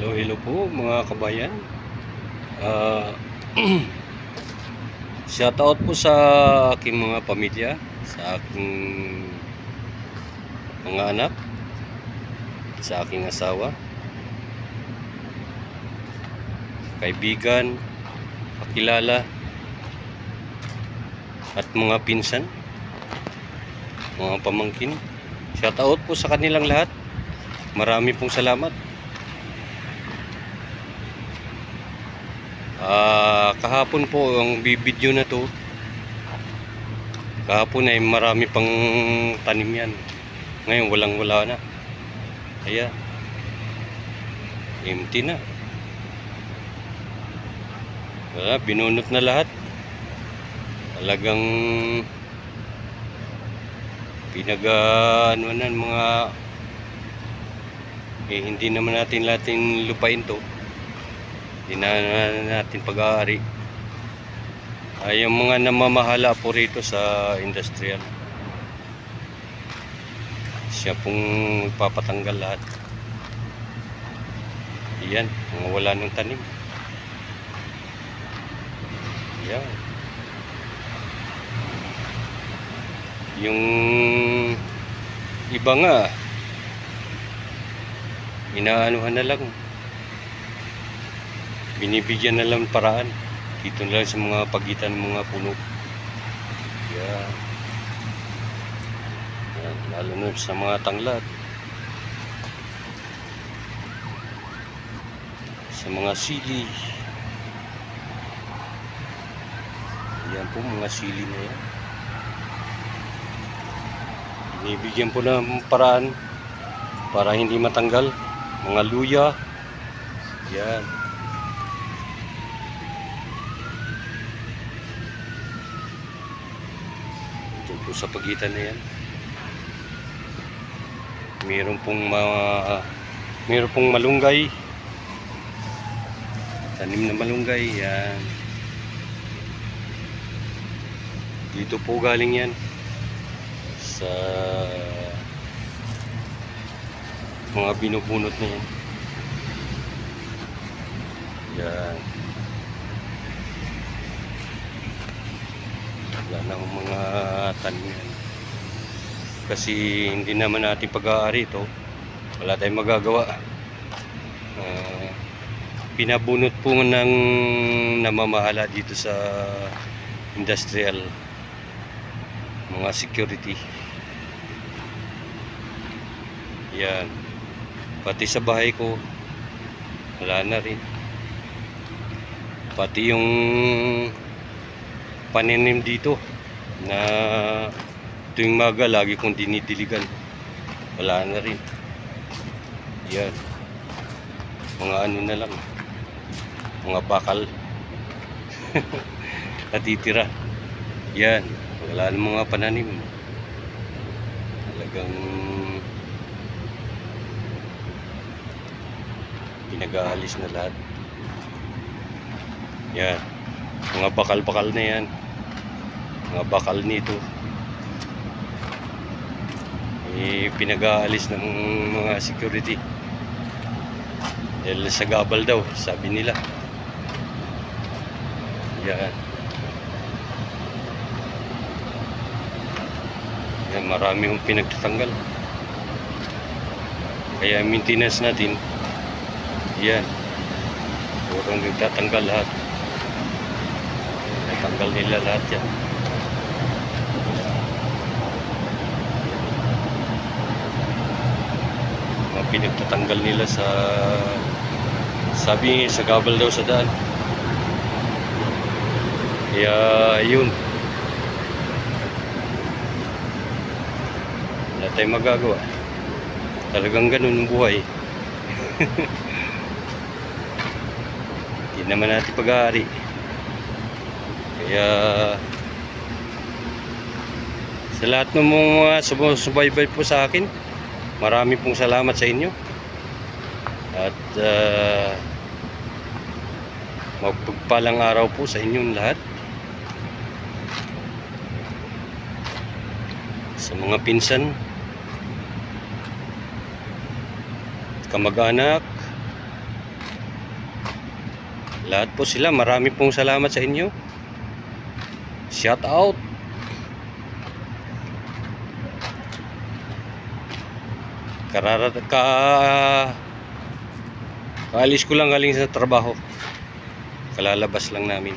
Hello po mga kabayan. Ah, Shout out po sa aking mga pamilya, sa aking mga anak, sa aking asawa, kaibigan, kakilala, at mga pinsan, mga pamangkin. Shout out po sa kanilang lahat. Marami pong salamat. Kahapon po ang video na to, kahapon ay marami pang tanim yan. Ngayon wala na. Kaya empty na. Wala, binunot na lahat. Talagang ano na mga hindi naman natin lupain to. Hindi na natin pag-aari. Yung mga namamahala po rito sa industrial, siya pong papatanggal lahat. Yan, mga wala ng tanim. Yan. Yung iba nga, inaanuhan na lang, binibigyan na lang paraan dito na lang sa mga pagitan ng mga puno. Yan. Yan, lalo na sa mga tanglad, sa mga sili. Yan po, mga sili na yan, binibigyan po ng paraan para hindi matanggal. Mga luya, yan. Ito po sa pagitan na yan, mayroon pong malunggay, tanim na malunggay. Yan, dito po galing yan sa mga binubunot na yan. Yan, wala na akong mga tanim yan kasi hindi naman natin pag-aari ito. Wala tayong magagawa. Pinabunot po ng namamahala dito sa industrial, mga security. Yan, pati sa bahay ko wala na rin. Pati yung paninim dito na tuwing maga lagi kong dinidiligan, wala na rin. Yan, mga ano na lang, mga bakal natitira. Yan, wala na mga pananim. Talagang pinag-aalis na lahat. Yan, mga bakal-bakal na yan, mga bakal nito pinag-aalis ng mga security dahil sa gabal daw, sabi nila. Yan, yan, marami yung pinagtatanggal. Kaya maintenance natin, yan, purong nagtatanggal lahat. Natanggal nila lahat yan. Mga pinagtatanggal nila sa, sabi sa gabal daw sa daan. Kaya yun, wala tayong magagawa. Talagang ganun ang buhay. Hindi naman natin pag-aari. Kaya sa lahat ng mga sumusubaybay po sa akin, marami pong salamat sa inyo. At mapagpalang araw po sa inyong lahat. Sa mga pinsan, kamag-anak, Lahat po sila, marami pong salamat sa inyo. Shout out. Kaalis ko lang galing sa trabaho. Kalalabas lang namin.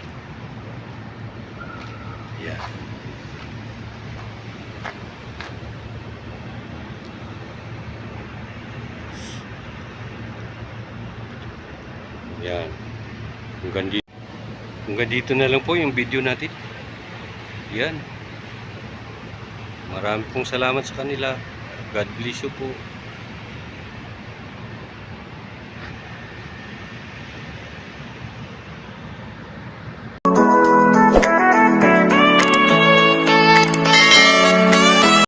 Yan. Yan. Hanggang dito na lang po yung video natin. Yan. Marami pong salamat sa kanila. God bless you po.